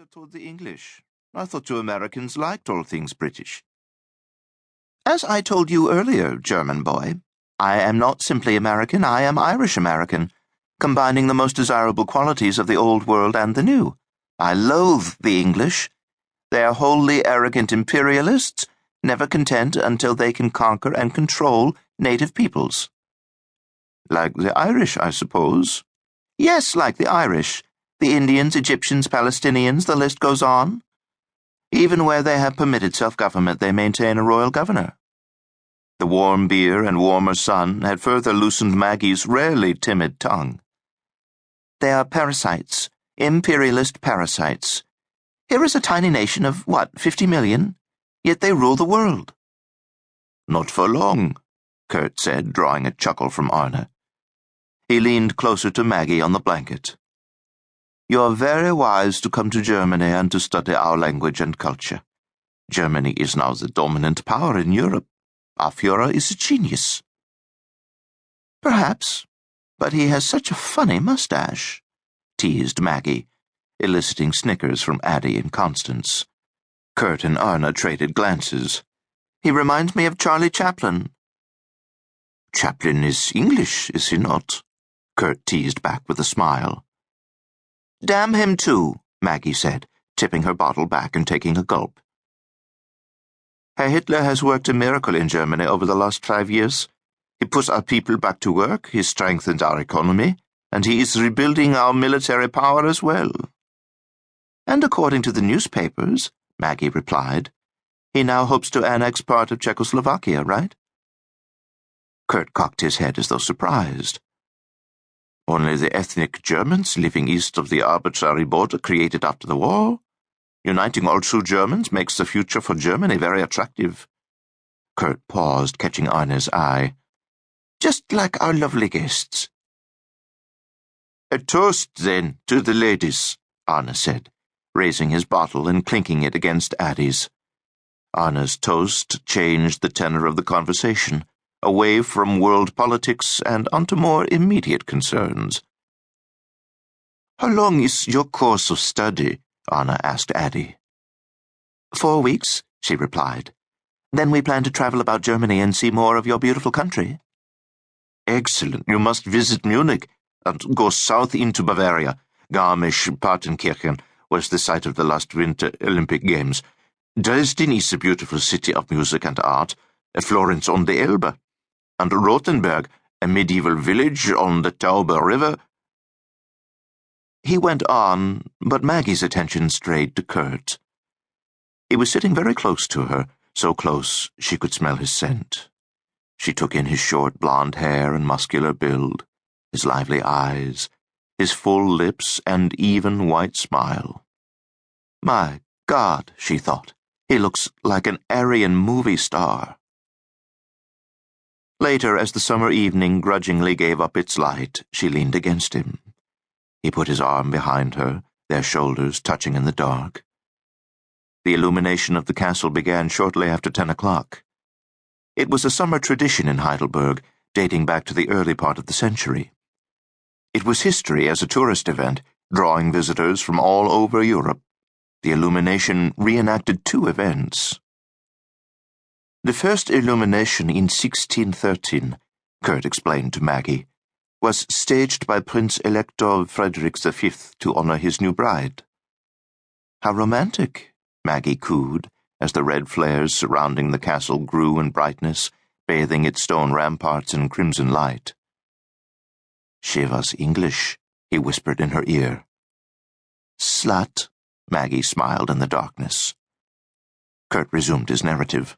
anger toward the English. I thought you Americans liked all things British. As I told you earlier, German boy, I am not simply American, I am Irish-American, combining the most desirable qualities of the old world and the new. I loathe the English. They are wholly arrogant imperialists, never content until they can conquer and control native peoples. Like the Irish, I suppose. Yes, like the Irish. The Indians, Egyptians, Palestinians, the list goes on. Even where they have permitted self-government, they maintain a royal governor. The warm beer and warmer sun had further loosened Maggie's rarely timid tongue. They are parasites, imperialist parasites. Here is a tiny nation of, 50 million? Yet they rule the world. Not for long, Kurt said, drawing a chuckle from Arne. He leaned closer to Maggie on the blanket. You are very wise to come to Germany and to study our language and culture. Germany is now the dominant power in Europe. Our Führer is a genius. Perhaps, but he has such a funny mustache, teased Maggie, eliciting snickers from Addie and Constance. Kurt and Arne traded glances. He reminds me of Charlie Chaplin. Chaplin is English, is he not? Kurt teased back with a smile. Damn him too, Maggie said, tipping her bottle back and taking a gulp. Herr Hitler has worked a miracle in Germany over the last 5 years. He puts our people back to work, he strengthens our economy, and he is rebuilding our military power as well. And according to the newspapers, Maggie replied, he now hopes to annex part of Czechoslovakia, right? Kurt cocked his head as though surprised. Only the ethnic Germans living east of the arbitrary border created after the war. Uniting all true Germans makes the future for Germany very attractive. Kurt paused, catching Arne's eye. Just like our lovely guests. A toast, then, to the ladies, Arne said, raising his bottle and clinking it against Addie's. Arne's toast changed the tenor of the conversation, away from world politics and onto more immediate concerns. How long is your course of study? Arne asked Addie. 4 weeks, she replied. Then we plan to travel about Germany and see more of your beautiful country. Excellent. You must visit Munich and go south into Bavaria. Garmisch-Partenkirchen was the site of the last Winter Olympic Games. Dresden is a beautiful city of music and art, Florence on the Elbe, and Rothenburg, a medieval village on the Tauber River. He went on, but Maggie's attention strayed to Kurt. He was sitting very close to her, so close she could smell his scent. She took in his short blonde hair and muscular build, his lively eyes, his full lips and even white smile. My God, she thought, he looks like an Aryan movie star. Later, as the summer evening grudgingly gave up its light, she leaned against him. He put his arm behind her, their shoulders touching in the dark. The illumination of the castle began shortly after 10 o'clock. It was a summer tradition in Heidelberg, dating back to the early part of the century. It was history as a tourist event, drawing visitors from all over Europe. The illumination reenacted 2 events. The first illumination in 1613, Kurt explained to Maggie, was staged by Prince Elector Frederick V to honor his new bride. How romantic, Maggie cooed, as the red flares surrounding the castle grew in brightness, bathing its stone ramparts in crimson light. She was English, he whispered in her ear. Slut, Maggie smiled in the darkness. Kurt resumed his narrative.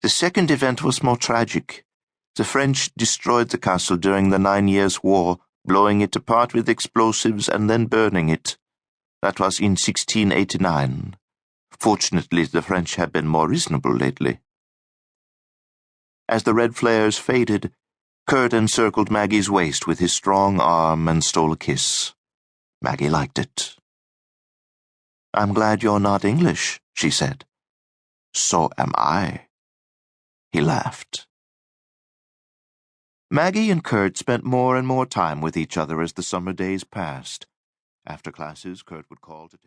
The second event was more tragic. The French destroyed the castle during the 9 Years' War, blowing it apart with explosives and then burning it. That was in 1689. Fortunately, the French have been more reasonable lately. As the red flares faded, Kurt encircled Maggie's waist with his strong arm and stole a kiss. Maggie liked it. I'm glad you're not English, she said. So am I. He laughed. Maggie and Kurt spent more and more time with each other as the summer days passed. After classes, Kurt would call to take